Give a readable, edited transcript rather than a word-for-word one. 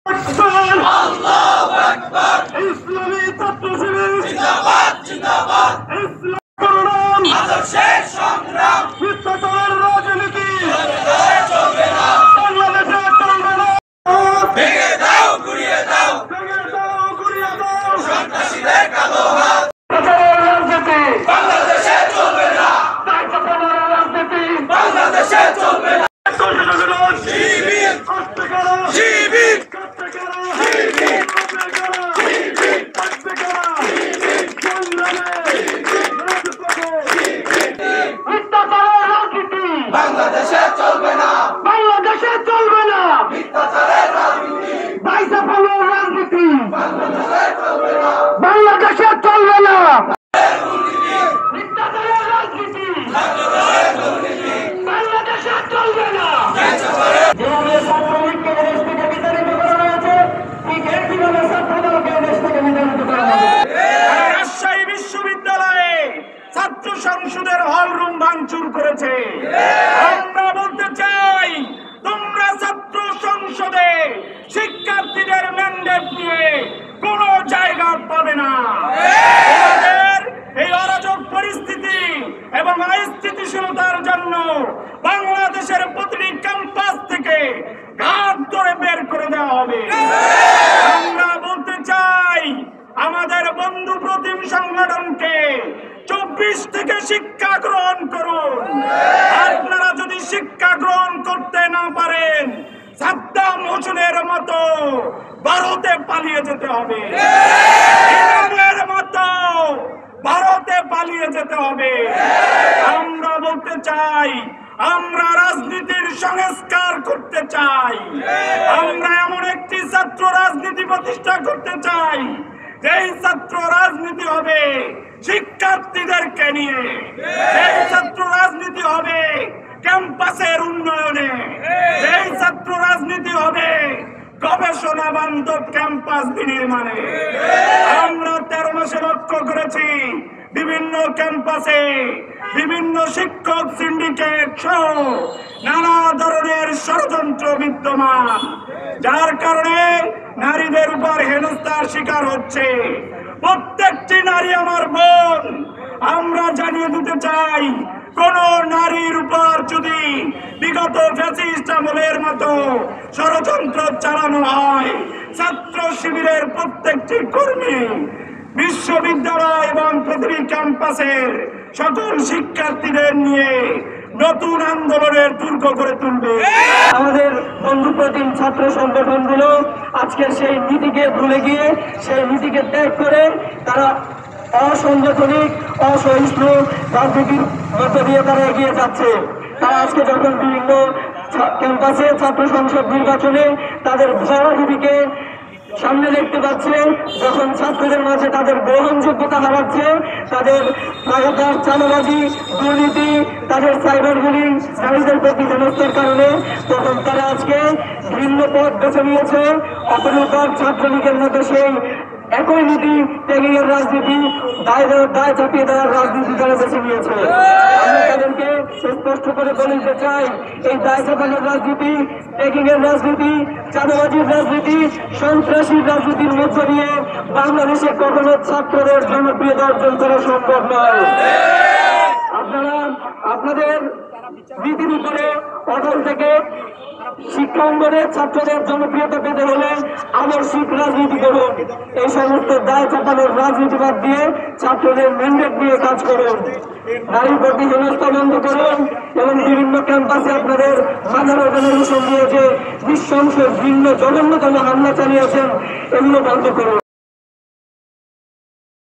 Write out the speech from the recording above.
আল্লাহু আকবার। ইসলামী ছাত্র শিবির জিন্দাবাদ জিন্দাবাদ। ইসলাম করুন আদর্শের সংগ্রাম। মিথ্যাচারের রাজনীতি চলবে না, বাংলাদেশে চলবে না। ভেঙে দাও গুড়িয়ে দাও, ভেঙে দাও গুড়িয়ে দাও সন্ত্রাসীদের কালো হাত। রাজনীতি বাংলাদেশে চলবে না, রাজনীতি বাংলাদেশে চলবে না। শিবির করতে করো, শিবির করতে করো, শিবির করতে করো, শিবির করতে করো, শিবির সংগ্রামে মিথ্যাচারের রাজনীতি বাংলাদেশে চলবে না, বাংলাদেশে চলবে না। মিথ্যাচারের রাজনীতি বাইসাফলের রাজনীতি বাংলাদেশে চলবে না, বাংলাদেশে চলবে না। মিথ্যাচারের রাজনীতি বাংলাদেশে চলবে না। যেভাবে ছাত্রলীগকে দেশ থেকে বিতাড়িত করা হয়েছে, ঠিক একইভাবে ছাত্রদলকে দেশ থেকে বিতাড়িত করা হবে। রাজশাহী বিশ্ববিদ্যালয়ে ছাত্র সংসদের হল রুম ভাঙচুর করেছে। আমরা বলতে চাই, তোমরা ছাত্র সংসদে শিক্ষার্থীদের ম্যান্ডেট নিয়ে কোনো জায়গা পাবে না। এই অরাজক পরিস্থিতি এবং অস্থিতিশীলতার জন্য বাংলাদেশের প্রতিটি ক্যাম্পাস থেকে ঘাট ধরে বের করে দেওয়া হবে। আমরা বলতে চাই, আমাদের বন্ধু প্রতিম সংগঠনকে 24 থেকে শিক্ষা গ্রহণ করুন। আপনারা যদি শিক্ষা গ্রহণ করতে না পারেন, সাদ্দাম হোসেনের মতো ভারতে পালিয়ে যেতে হবে, ইরানের মতো ভারতে পালিয়ে যেতে হবে। আমরা বলতে চাই, আমরা রাজনীতির সংস্কার করতে চাই। আমরা এমন একটি ছাত্র রাজনীতি প্রতিষ্ঠা করতে চাই, যেই ছাত্র রাজনীতি হবে শিক্ষার্থীদেরকে নিয়ে, যেই ছাত্র রাজনীতি হবে ক্যাম্পাসের উন্নয়নে, যেই ছাত্র রাজনীতি হবে গবেষণা বান্ধব ক্যাম্পাস বিনির্মাণে। আমরা 13 মাসে লক্ষ্য করেছি, বিভিন্ন ক্যাম্পাসে বিভিন্ন শিক্ষক সিন্ডিকেট সহ নানা ধরনের ষড়যন্ত্র বিদ্যমান, যার কারণে নারীদের উপর হেনস্থার শিকার হচ্ছে। প্রত্যেকটি নারী আমার বোন। আমরা জানিয়ে দিতে চাই, কোন নারীর উপর যদি বিগত ফ্যাসিস্ট আমলের মতো ষড়যন্ত্র চালানো হয়, ছাত্র শিবিরের প্রত্যেকটি কর্মী বিশ্ববিদ্যালয় এবং প্রতিটি ক্যাম্পাসের সকল শিক্ষার্থীদের নিয়ে নতুন আন্দোলনের দুর্গ করে তুলবে। আমাদের বন্ধু প্রতিম ছাত্র সংগঠনগুলো আজকে সেই নীতিকে ভুলে গিয়ে, সেই নীতিকে ত্যাগ করে তারা অসাংগঠনিক অসহিষ্ণু রাজনীতির মধ্য দিয়ে তারা এগিয়ে যাচ্ছে। তারা আজকে যখন বিভিন্ন ক্যাম্পাসে ছাত্র সংসদ নির্বাচনে তাদের ভরাডুবিকে সামনে দেখতে পাচ্ছে, যখন ছাত্রদের মাঝে তাদের গ্রহণযোগ্যতা হারাচ্ছে, তাদের লাগাতার চাঁদাবাজি, দুর্নীতি, তাদের সাইবার বুলিং, নারীদের প্রতি হেনস্থার কারণে, তখন তারা আজকে ভিন্ন পথ বেছে নিয়েছে। অপরূপর ছাত্রলীগের মতো সেই একই নীতি, ট্যাগিং এর রাজনীতি, দায় চাপিয়ে দেওয়ার রাজনীতি তারা বেছে নিয়েছে। আমরা তাদেরকে স্পষ্ট করে বলতে চাই, এই দায় চাপানোর রাজনীতি, ট্যাগিং এর রাজনীতি, চাঁদাবাজির রাজনীতি, সন্ত্রাসীর রাজনীতির মধ্য দিয়ে বাংলাদেশে কখনো ছাত্রদের জনপ্রিয়তা অর্জন করা সম্ভব নয়। আপনারা আপনাদের নীতির উপরে অটল থেকে শিক্ষা অঙ্গনে ছাত্রদের জনপ্রিয়তা পেতে হলে আদর্শিক রাজনীতি করুন। এই সমস্ত দায় চাপানোর রাজনীতি বাদ দিয়ে ছাত্রদের ম্যান্ডেট নিয়ে কাজ করুন। নারীর প্রতি হেনস্থা বন্ধ করুন এবং বিভিন্ন ক্যাম্পাসে আপনাদের মাদার অর্গানাইজেশন দিয়ে যে নৃশংস ভিন্ন জঘন্যতম হামলা চালিয়েছেন, এগুলো বন্ধ করুন।